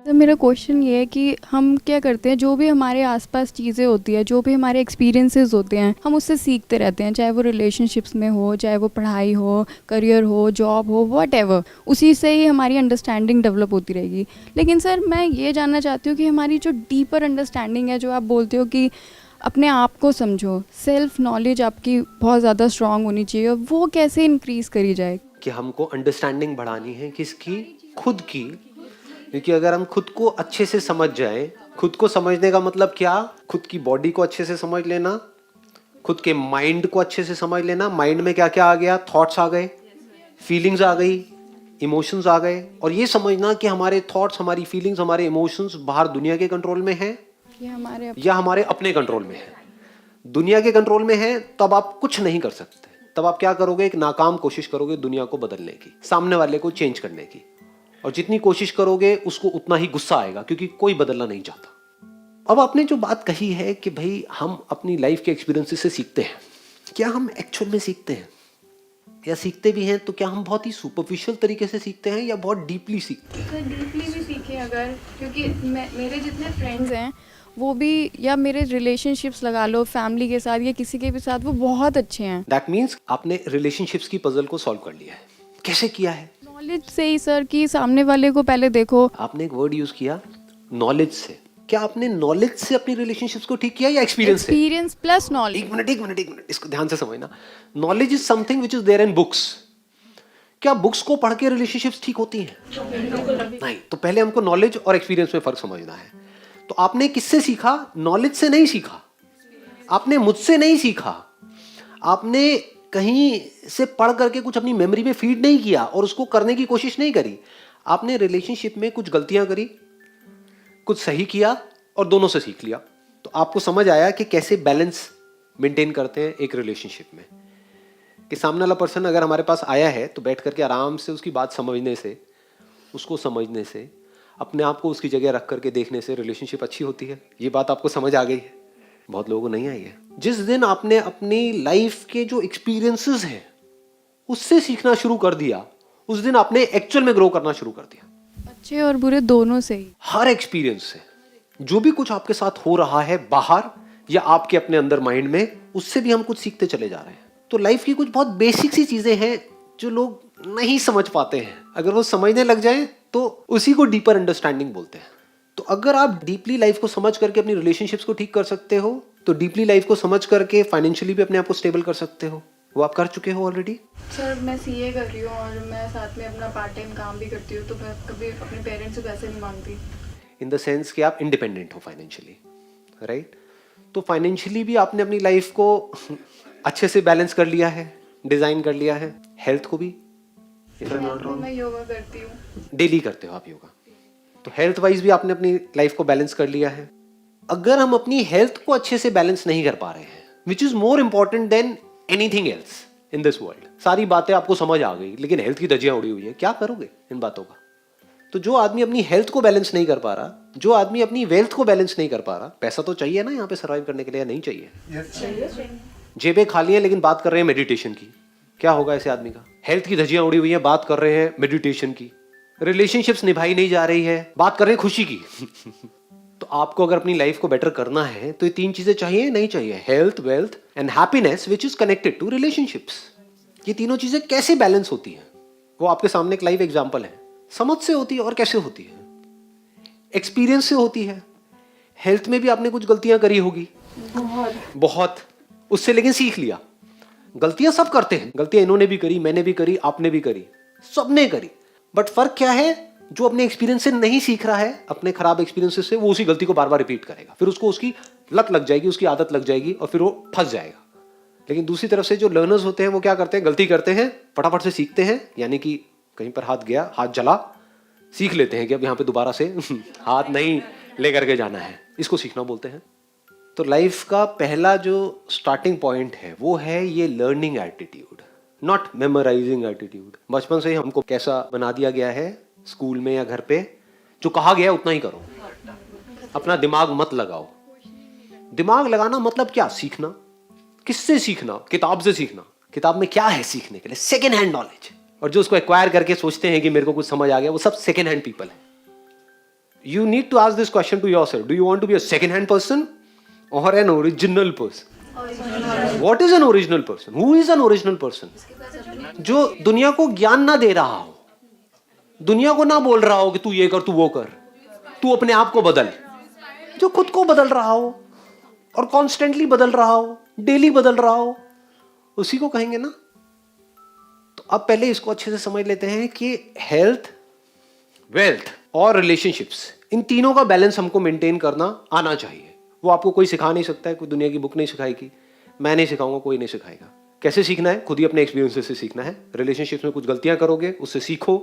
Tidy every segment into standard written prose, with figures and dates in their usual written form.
तो मेरा क्वेश्चन ये है कि हम क्या करते हैं, जो भी हमारे आसपास चीज़ें होती है, जो भी हमारे एक्सपीरियंसेस होते हैं, हम उससे सीखते रहते हैं, चाहे वो रिलेशनशिप्स में हो, चाहे वो पढ़ाई हो, करियर हो, जॉब हो, व्हाटएवर, उसी से ही हमारी अंडरस्टैंडिंग डेवलप होती रहेगी। लेकिन सर मैं ये जानना चाहती हूँ कि हमारी जो डीपर अंडरस्टैंडिंग है, जो आप बोलते हो कि अपने आप को समझो, सेल्फ नॉलेज आपकी बहुत ज़्यादा स्ट्रांग होनी चाहिए, वो कैसे इंक्रीज़ करी जाए? कि हमको अंडरस्टैंडिंग बढ़ानी है किसकी? खुद की। क्योंकि अगर हम खुद को अच्छे से समझ जाएं, खुद को समझने का मतलब क्या? खुद की बॉडी को अच्छे से समझ लेना, खुद के माइंड को अच्छे से समझ लेना। माइंड में क्या क्या आ गया? थॉट्स आ गए, फीलिंग्स आ गई, इमोशंस आ गए। और ये समझना कि हमारे थॉट्स, हमारी फीलिंग्स, हमारे इमोशंस बाहर दुनिया के कंट्रोल में है या हमारे अपने कंट्रोल में है। दुनिया के कंट्रोल में है तब आप कुछ नहीं कर सकते। तब आप क्या करोगे? एक नाकाम कोशिश करोगे दुनिया को बदलने की, सामने वाले को चेंज करने की। और जितनी कोशिश करोगे उसको उतना ही गुस्सा आएगा, क्योंकि कोई बदलना नहीं चाहता। अब आपने जो बात कही है कि भाई हम अपनी लाइफ के एक्सपीरियंसेस से सीखते हैं, क्या हम एक्चुअल में सीखते हैं? या सीखते भी हैं तो क्या हम बहुत ही सुपरफिशियल तरीके से सीखते हैं या बहुत डीपली सीखते हैं? सर डीपली भी सीखें अगर, क्योंकि मेरे जितने फ्रेंड्स हैं वो भी, या मेरे रिलेशनशिप्स लगा लो फैमिली के साथ या किसी के भी साथ, वो बहुत अच्छे हैं। दैट मीन्स आपने रिलेशनशिप्स की पजल को सॉल्व कर लिया है। कैसे किया है? नॉलेज से ही सर, कि सामने वाले को पहले देखो। आपने एक वर्ड यूज किया, नॉलेज से। क्या आपने नॉलेज से अपनी रिलेशनशिप्स को ठीक किया या एक्सपीरियंस से? Experience plus knowledge. एक मिनट, इसको ध्यान से समझना। Knowledge is something which is there in books. क्या बुक्स को पढ़ के रिलेशनशिप्स ठीक होती हैं? नहीं। तो पहले हमको नॉलेज और एक्सपीरियंस में फर्क समझना है। तो आपने किससे सीखा? नॉलेज से नहीं सीखा, आपने मुझसे नहीं सीखा, आपने कहीं से पढ़ करके कुछ अपनी मेमोरी में फीड नहीं किया और उसको करने की कोशिश नहीं करी। आपने रिलेशनशिप में कुछ गलतियां करी, कुछ सही किया और दोनों से सीख लिया। तो आपको समझ आया कि कैसे बैलेंस मेंटेन करते हैं एक रिलेशनशिप में। कि सामने वाला पर्सन अगर हमारे पास आया है तो बैठ करके आराम से उसकी बात समझने से, उसको समझने से, अपने आप को उसकी जगह रख करके देखने से रिलेशनशिप अच्छी होती है। ये बात आपको समझ आ गई है? बहुत लोगों को नहीं आई है। जिस दिन आपने अपनी लाइफ के जो एक्सपीरियंसेस हैं उससे सीखना शुरू कर दिया, उस दिन आपने एक्चुअल में ग्रो करना शुरू कर दिया। अच्छे और बुरे दोनों से ही। हर एक्सपीरियंस से, जो भी कुछ आपके साथ हो रहा है बाहर या आपके अपने अंदर माइंड में, उससे भी हम कुछ सीखते चले जा रहे हैं। तो लाइफ की कुछ बहुत बेसिक सी चीजें हैं जो लोग नहीं समझ पाते हैं। अगर वो समझने लग जाए तो उसी को डीपर अंडरस्टैंडिंग बोलते हैं। तो अगर आप डीपली लाइफ को समझ करके अपनी रिलेशनशिप्स को ठीक कर सकते हो, तो डीपली लाइफ को समझ करके फाइनेंशियली भी अपने आप को स्टेबल कर सकते हो। वो आप कर चुके हो ऑलरेडी। सर मैं सीए कर रही हूँ और मैं साथ में अपना पार्ट टाइम काम भी करती हूँ, तो मैं कभी अपने पेरेंट्स से पैसे नहीं मांगती। इन द सेंस कि आप इंडिपेंडेंट हो फाइनेंशियली, राइट? तो फाइनेंशियली भी आपने अपनी लाइफ को अच्छे से बैलेंस कर लिया है, डिजाइन कर लिया है। हेल्थ को भी, मैं योगा करती हूँ। डेली करते हो आप योगा, तो हेल्थ वाइज भी आपने अपनी लाइफ को बैलेंस कर लिया है। अगर हम अपनी हेल्थ को अच्छे से बैलेंस नहीं कर पा रहे हैं, which is more important than anything else in this world. सारी बातें आपको समझ आ गई लेकिन हेल्थ की धज्जियां उड़ी हुई है, क्या करोगे इन बातों का? तो जो आदमी अपनी हेल्थ को बैलेंस नहीं कर पा रहा, जो आदमी अपनी वेल्थ को बैलेंस नहीं कर पा रहा, पैसा तो चाहिए ना यहाँ पे सर्वाइव करने के लिए, या नहीं चाहिए? जेबें खाली हैं लेकिन बात कर रहे हैं मेडिटेशन की, क्या होगा ऐसे आदमी का? हेल्थ की धज्जियां उड़ी हुई है, बात कर रहे हैं मेडिटेशन की। रिलेशनशिप्स निभाई नहीं जा रही है, बात कर रहे हैं खुशी की। तो आपको अगर अपनी लाइफ को बेटर करना है तो ये तीन चीजें चाहिए, नहीं चाहिए? Health, wealth and happiness which is connected to relationships. ये तीनों चीजें कैसे बैलेंस होती हैं, वो आपके सामने एक लाइव एग्जाम्पल है। समझ से होती है। और कैसे होती है? एक्सपीरियंस से होती है। हेल्थ में भी आपने कुछ गलतियां करी होगी, बहुत, उससे लेकिन सीख लिया। गलतियां सब करते हैं, गलतियां इन्होंने भी करी, मैंने भी करी, आपने भी करी, सबने करी। बट फर्क क्या है? जो अपने एक्सपीरियंस से नहीं सीख रहा है, अपने खराब एक्सपीरियंसेस से, वो उसी गलती को बार बार रिपीट करेगा। फिर उसको उसकी लत लग जाएगी, उसकी आदत लग जाएगी और फिर वो फंस जाएगा। लेकिन दूसरी तरफ से जो लर्नर्स होते हैं वो क्या करते हैं? गलती करते हैं, फटाफट से सीखते हैं। यानी कि कहीं पर हाथ गया, हाथ जला, सीख लेते हैं कि अब यहाँ पे दोबारा से हाथ नहीं लेकर के जाना है। इसको सीखना बोलते हैं। तो लाइफ का पहला जो स्टार्टिंग पॉइंट है वो है ये learning attitude, not memorising attitude. बचपन से ही हमको कैसा बना दिया गया है स्कूल में या घर पे, जो कहा गया है उतना ही करो, अपना दिमाग मत लगाओ। दिमाग लगाना मतलब क्या? सीखना। किससे सीखना? किताब से सीखना। किताब में क्या है सीखने के लिए? Second hand knowledge. और जो उसको एक्वायर करके सोचते हैं कि मेरे को कुछ समझ आ गया, वो सब सेकेंड हैंड पीपल है। you need to ask this question to yourself. Do you want to be a second-hand person or an original person? What is an original person? Who is an original person? जो दुनिया को ज्ञान ना दे रहा हो, दुनिया को ना बोल रहा हो कि तू ये कर, तू वो कर, तू अपने आप को बदल, जो खुद को बदल रहा हो और कॉन्स्टेंटली बदल रहा हो, डेली बदल रहा हो, उसी को कहेंगे ना. तो अब पहले इसको अच्छे से समझ लेते हैं कि हेल्थ, वेल्थ और रिलेशनशिप्स, इन तीनों का बैलेंस हमको मेंटेन करना आना चाहिए. वो आपको कोई सिखा नहीं सकता है, कोई दुनिया की बुक नहीं सिखाएगी, मैं नहीं सिखाऊंगा, कोई नहीं सिखाएगा. कैसे सीखना है? खुद ही अपने एक्सपीरियंसेस से सीखना है. रिलेशनशिप्स में कुछ गलतियां करोगे, उससे सीखो,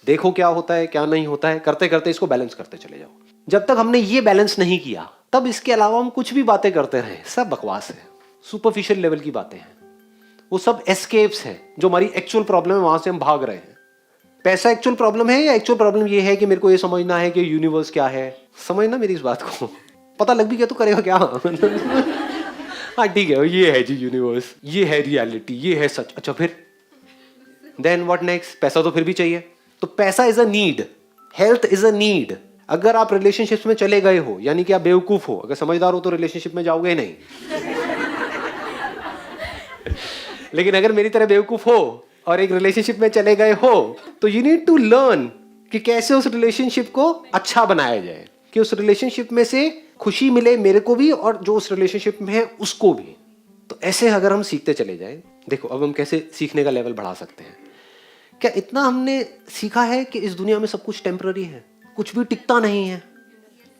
देखो क्या होता है क्या नहीं होता है, करते करते इसको बैलेंस करते चले जाओ. जब तक हमने ये बैलेंस नहीं किया, तब इसके अलावा हम कुछ भी बातें करते रहे, सब बकवास है, सुपरफिशियल लेवल की बातें हैं. वो सब एस्केप्स हैं. जो हमारी एक्चुअल प्रॉब्लम है वहां से हम भाग रहे हैं. पैसा एक्चुअल प्रॉब्लम है या एक्चुअल प्रॉब्लम ये है कि मेरे को ये समझना है कि यूनिवर्स क्या है? समझना मेरी इस बात को. पता लग भी गया तो करेगा क्या? हाँ ठीक है, ये है जी यूनिवर्स, ये है रियलिटी, ये है सच. अच्छा फिर देन व्हाट नेक्स्ट? पैसा तो फिर भी चाहिए. तो पैसा is a need, health is a need. अगर आप रिलेशनशिप्स में चले गए हो, यानी कि आप बेवकूफ हो. अगर समझदार हो तो रिलेशनशिप में जाओगे ही नहीं. लेकिन अगर मेरी तरह बेवकूफ हो और एक रिलेशनशिप में चले गए हो, तो यू नीड टू लर्न कि कैसे उस रिलेशनशिप को अच्छा बनाया जाए, कि उस रिलेशनशिप में से खुशी मिले मेरे को भी और जो उस रिलेशनशिप में है उसको भी. तो ऐसे अगर हम सीखते चले जाएं, देखो अब हम कैसे सीखने का लेवल बढ़ा सकते हैं. क्या इतना हमने सीखा है कि इस दुनिया में सब कुछ टेम्पररी है, कुछ भी टिकता नहीं है,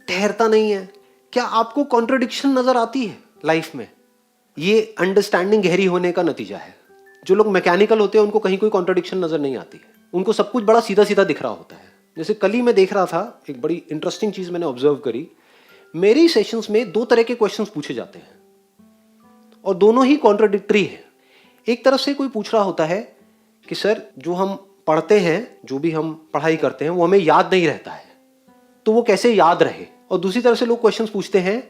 ठहरता नहीं है? क्या आपको कॉन्ट्रडिक्शन नजर आती है लाइफ में? ये अंडरस्टैंडिंग गहरी होने का नतीजा है. जो लोग मैकेनिकल होते हैं उनको कहीं कोई कॉन्ट्रडिक्शन नजर नहीं आती है, उनको सब कुछ बड़ा सीधा सीधा दिख रहा होता है. जैसे कल ही मैं देख रहा था, एक बड़ी इंटरेस्टिंग चीज मैंने ऑब्जर्व करी. मेरी सेशंस में 2 तरह के क्वेश्चंस पूछे जाते हैं और दोनों ही कॉन्ट्रडिक्टरी है. एक तरफ से कोई पूछ रहा होता है कि सर जो हम पढ़ते हैं, जो भी हम पढ़ाई करते हैं वो हमें याद नहीं रहता है, तो वो कैसे याद रहे. और दूसरी तरफ से लोग क्वेश्चंस पूछते हैं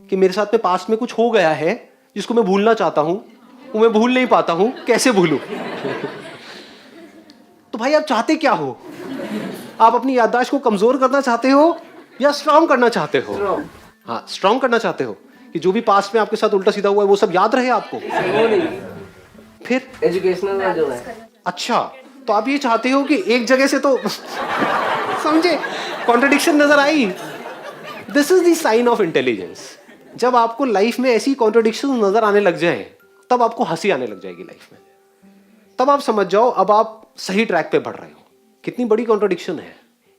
कि मेरे साथ में पास्ट में कुछ हो गया है जिसको मैं भूलना चाहता हूं, वो मैं भूल नहीं पाता हूं, कैसे भूलूं? तो भाई आप चाहते क्या हो? आप अपनी याददाश्त को कमजोर करना चाहते हो या स्ट्रांग करना चाहते हो? हाँ, स्ट्रांग करना चाहते हो कि जो भी पास्ट में आपके साथ उल्टा सीधा हुआ है वो सब याद रहे आपको. फिर एजुकेशनल जो है. अच्छा, तो आप ये चाहते हो कि एक जगह से तो समझे कॉन्ट्रडिक्शन नजर आई. This is the sign of intelligence. जब आपको लाइफ में ऐसी कॉन्ट्रडिक्शन नजर आने लग जाए, तब आपको हंसी आने लग जाएगी लाइफ में. तब आप समझ जाओ अब आप सही ट्रैक पे बढ़ रहे हो. कितनी बड़ी कॉन्ट्रडिक्शन है.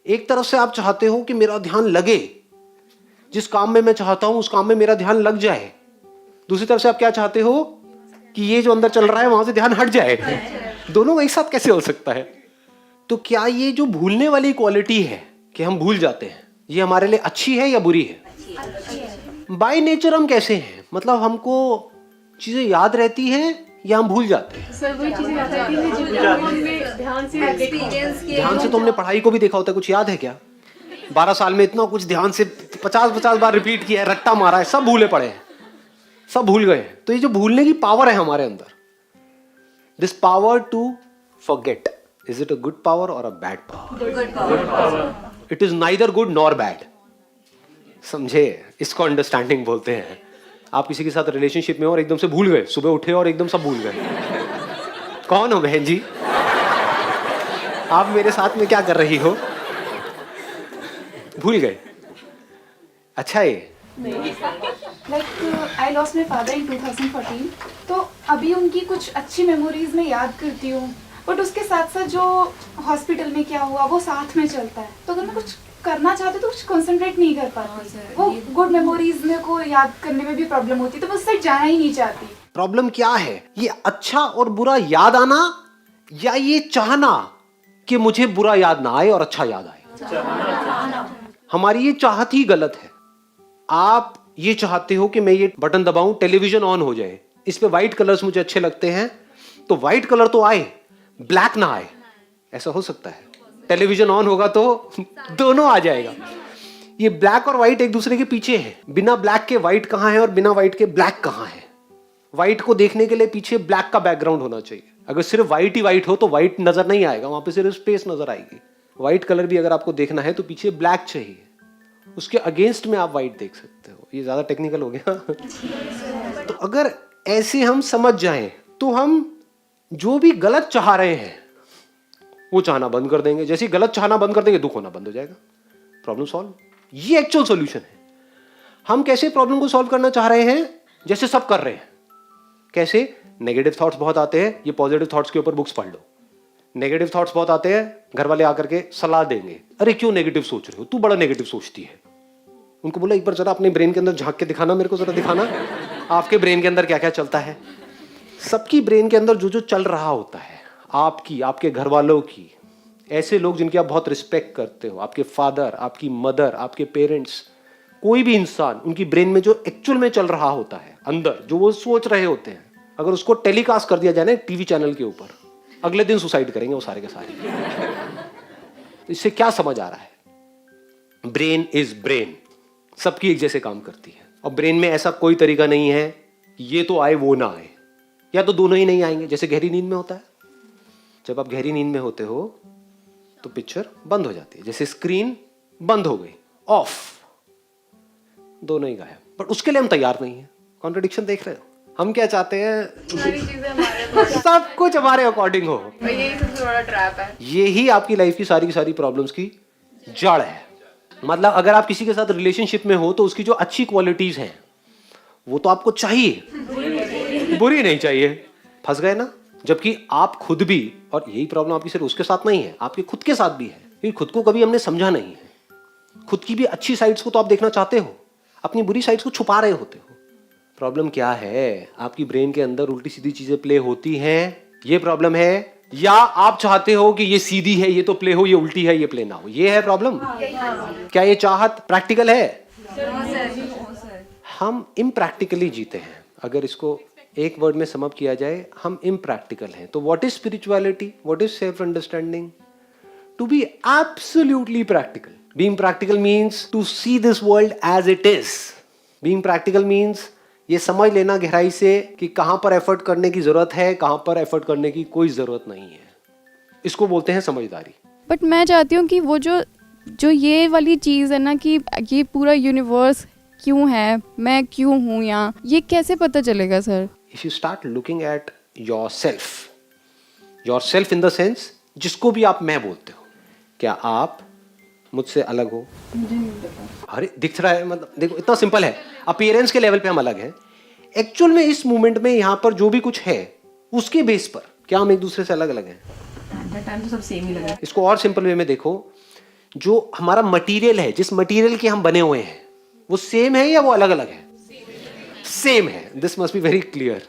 एक तरफ से आप चाहते हो कि मेरा ध्यान लगे, जिस काम में मैं चाहता हूं उस काम में मेरा ध्यान लग जाए. दूसरी तरफ से आप क्या चाहते हो कि ये जो अंदर चल रहा है वहां से ध्यान हट जाए. दोनों एक साथ कैसे हो सकता है? तो क्या ये जो भूलने वाली क्वालिटी है कि हम भूल जाते हैं, ये हमारे लिए अच्छी है या बुरी है? बाय नेचर हम कैसे हैं? मतलब हमको चीजें याद रहती हैं या हम भूल जाते हैं? सर वही चीजें याद रहती हैं जो हमने ध्यान से ध्यान से तो हमने पढ़ाई को भी देखा होता है. कुछ याद है क्या? 12 साल में इतना कुछ ध्यान से 50-50 बार रिपीट किया है, रट्टा मारा है, सब भूले पड़े हैं, सब भूल गए. तो ये जो भूलने की पावर है हमारे अंदर, this power to forget, is it a good power और a bad power? It is neither good nor bad. समझे? इसको अंडरस्टैंडिंग बोलते हैं. आप किसी के साथ रिलेशनशिप में हो और एकदम से भूल गए, सुबह उठे और एकदम सब भूल गए. कौन हो बहन जी? आप मेरे साथ में क्या कर रही हो? भूल गए. अच्छा है. I lost my father in 2014. तो अभी उनकी कुछ अच्छी मेमोरीज में याद करती हूँ, बट उसके साथ साथ जो हॉस्पिटल में क्या हुआ वो साथ में चलता है. तो अगर मैं कुछ करना चाहती तो कुछ कंसंट्रेट नहीं कर पाती. वो गुड मेमोरीज में को याद करने में भी प्रॉब्लम होती, तो मैं उससे जाना ही नहीं चाहती. प्रॉब्लम क्या है? ये अच्छा और बुरा याद आना या ये चाहना कि मुझे बुरा याद ना आए और अच्छा याद आए? हमारी ये चाहत ही गलत है. आप ये चाहते हो कि मैं ये बटन दबाऊं, टेलीविजन ऑन हो जाए, इस पे व्हाइट कलर्स मुझे अच्छे लगते हैं, तो व्हाइट कलर तो आए, ब्लैक ना आए. ऐसा हो सकता है? टेलीविजन ऑन होगा तो दोनों आ जाएगा. ये ब्लैक और व्हाइट एक दूसरे के पीछे है. बिना ब्लैक के व्हाइट कहां है और बिना व्हाइट के ब्लैक कहां है? व्हाइट को देखने के लिए पीछे ब्लैक का बैकग्राउंड होना चाहिए. अगर सिर्फ व्हाइट ही व्हाइट हो तो व्हाइट नजर नहीं आएगा, वहां पे सिर्फ स्पेस नजर आएगी. व्हाइट कलर भी अगर आपको देखना है तो पीछे ब्लैक चाहिए. उसके अगेंस्ट में आप वाइट देख सकते हो। ये ज्यादा टेक्निकल हो गया। तो अगर ऐसे हम समझ जाएं तो हम जो भी गलत चाह रहे हैं वो चाहना बंद कर देंगे। जैसे ही गलत चाहना बंद कर देंगे दुख होना बंद हो जाएगा, प्रॉब्लम सॉल्व। ये एक्चुअल सॉल्यूशन है। हम कैसे प्रॉब्लम को सॉल्व करना चाह रहे हैं, जैसे सब कर रहे हैं। कैसे? नेगेटिव थॉट्स बहुत आते हैं, ये पॉजिटिव थॉट्स के ऊपर बुक्स पढ़ लो। नेगेटिव थॉट्स बहुत आते हैं, घर वाले आकर के सलाह देंगे, अरे क्यों नेगेटिव सोच रहे हो, तू बड़ा नेगेटिव सोचती है। उनको बोला एक बार जरा अपने ब्रेन के अंदर झांक के दिखाना, मेरे को जरा दिखाना आपके ब्रेन के अंदर क्या क्या चलता है। सबकी ब्रेन के अंदर जो जो चल रहा होता है, आपकी, आपके घर वालों की, ऐसे लोग जिनकी आप बहुत रिस्पेक्ट करते हो, आपके फादर, आपकी मदर, आपके पेरेंट्स, कोई भी इंसान, उनकी ब्रेन में जो एक्चुअल में चल रहा होता है अंदर, जो वो सोच रहे होते हैं, अगर उसको टेलीकास्ट कर दिया जाए ना टीवी चैनल के ऊपर, अगले दिन सुसाइड करेंगे वो सारे के सारे। इससे क्या समझ आ रहा है? ब्रेन इज ब्रेन, सबकी एक जैसे काम करती है। और ब्रेन में ऐसा कोई तरीका नहीं है ये तो आए वो ना आए, या तो दोनों ही नहीं आएंगे। जैसे गहरी नींद में होता है, जब आप गहरी नींद में होते हो तो पिक्चर बंद हो जाती है। जैसे स्क्रीन बंद हो गई, ऑफ, दोनों ही गायब। पर उसके लिए हम तैयार नहीं है। कॉन्ट्रडिक्शन देख रहे हो? हम क्या चाहते हैं, सारी चीजें हमारे सब कुछ हमारे अकॉर्डिंग हो। यही सबसे बड़ा ट्रैप है। यही आपकी लाइफ की सारी प्रॉब्लम्स की जड़ है। मतलब अगर आप किसी के साथ रिलेशनशिप में हो तो उसकी जो अच्छी क्वालिटीज हैं वो तो आपको चाहिए, बुरी नहीं चाहिए। फंस गए ना? जबकि आप खुद भी, और यही प्रॉब्लम आपकी सिर्फ उसके साथ नहीं है, आपके खुद के साथ भी है, क्योंकि खुद को कभी हमने समझा नहीं है। खुद की भी अच्छी साइड्स को तो आप देखना चाहते हो, अपनी बुरी साइड्स को छुपा रहे होते हो। प्रॉब्लम क्या है? आपकी ब्रेन के अंदर उल्टी सीधी चीजें प्ले होती हैं, ये प्रॉब्लम है। या आप चाहते हो कि ये सीधी है ये तो प्ले हो, ये उल्टी है ये प्ले ना हो, ये है प्रॉब्लम। क्या ये चाहत प्रैक्टिकल है? हम इम्प्रैक्टिकली जीते हैं। अगर इसको एक वर्ड में समअप किया जाए, हम इम्प्रैक्टिकल हैं। तो what is spirituality, what is self understanding? To be absolutely practical. Being practical means to see this world as it is. Being practical means ये समझ लेना गहराई से कि कहां पर एफर्ट करने की जरूरत है, कहां पर एफर्ट करने की कोई जरूरत नहीं है। इसको बोलते हैं समझदारी। बट मैं चाहती हूँ कि वो जो ये वाली चीज़ है ना, कि ये पूरा यूनिवर्स क्यों है, मैं क्यों हूँ यहाँ, ये कैसे पता चलेगा sir? If you start looking at yourself in the sense, जिसको भी आप मैं बोलते हो, क्या आप मुझसे अलग हो? अरे दिख रहा है, मतलब देखो इतना सिंपल है। अपीयरेंस के लेवल पे हम अलग हैं, एक्चुअल में इस मोमेंट में यहाँ पर जो भी कुछ है उसके बेस पर क्या हम एक दूसरे से अलग अलग हैं? टाइम तो सब सेम ही लगा। इसको और सिंपल वे में देखो, जो हमारा मटेरियल है, जिस मटेरियल के हम बने हुए हैं, वो सेम है या वो अलग अलग है? सेम है। This must be very clear.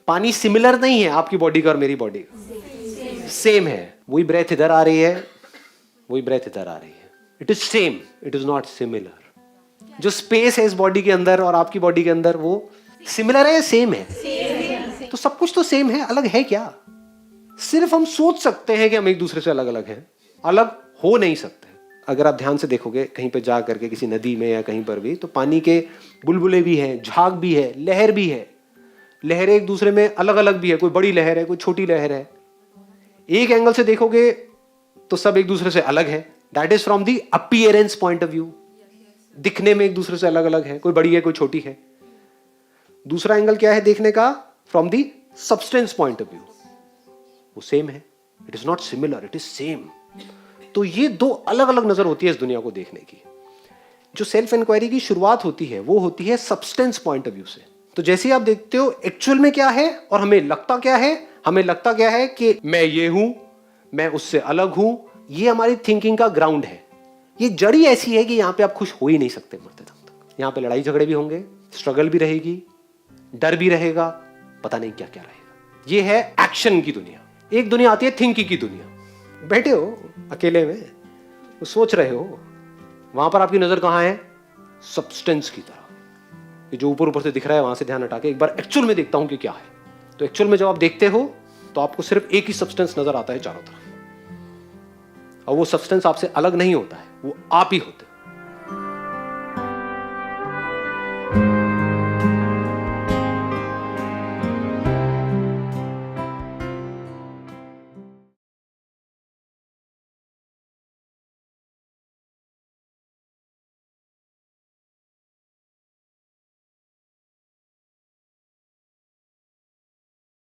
पानी सिमिलर नहीं है आपकी बॉडी का और मेरी बॉडी का, सेम है। वही ब्रेथ इधर आ रही है, वही ब्रेथ इधर आ रही है। It is same, it is not similar. जो स्पेस है इस बॉडी के अंदर और आपकी बॉडी के अंदर, वो सिमिलर है या सेम है? तो सब कुछ तो सेम है, अलग है क्या? सिर्फ हम सोच सकते हैं कि हम एक दूसरे से अलग अलग हैं, अलग हो नहीं सकते। अगर आप ध्यान से देखोगे कहीं पे जा करके किसी नदी में या कहीं पर भी, तो पानी के बुलबुले भी हैं, झाग भी है, लहर भी है। लहरें एक दूसरे में अलग अलग भी है, कोई बड़ी लहर है, कोई छोटी लहर है। एक एंगल से देखोगे तो सब एक दूसरे से अलग है। That is from the appearance point of view. दिखने में एक दूसरे से अलग अलग है, कोई बड़ी है कोई छोटी है। दूसरा एंगल क्या है देखने का? From the substance point of view, वो सेम है। It is not similar, it is same. तो ये दो अलग अलग नजर होती है इस दुनिया को देखने की। जो सेल्फ इंक्वायरी की शुरुआत होती है वो होती है सब्सटेंस पॉइंट ऑफ व्यू से। तो जैसे ही आप देखते हो एक्चुअल में क्या है और हमें लगता क्या है, हमें लगता क्या है कि मैं ये हूं, मैं उससे अलग हूं, ये हमारी थिंकिंग का ग्राउंड है। ये जड़ी ऐसी है कि यहां पे आप खुश हो ही नहीं सकते मरते दम तक। यहां पे लड़ाई झगड़े भी होंगे, स्ट्रगल भी रहेगी, डर भी रहेगा, पता नहीं क्या क्या रहेगा। ये है एक्शन की दुनिया। एक दुनिया आती है थिंकिंग की दुनिया। बैठे हो अकेले में, वो सोच रहे हो, वहां पर आपकी नजर कहां है? सब्सटेंस की तरह। ये जो ऊपर ऊपर से दिख रहा है वहां से ध्यान हटा के एक बार एक्चुअल में देखता हूं कि क्या है। तो एक्चुअल में जब आप देखते हो तो आपको सिर्फ एक ही सब्सटेंस नजर आता है चारों तरफ, और वो सब्सटेंस आपसे अलग नहीं होता है, वो आप ही होते हैं।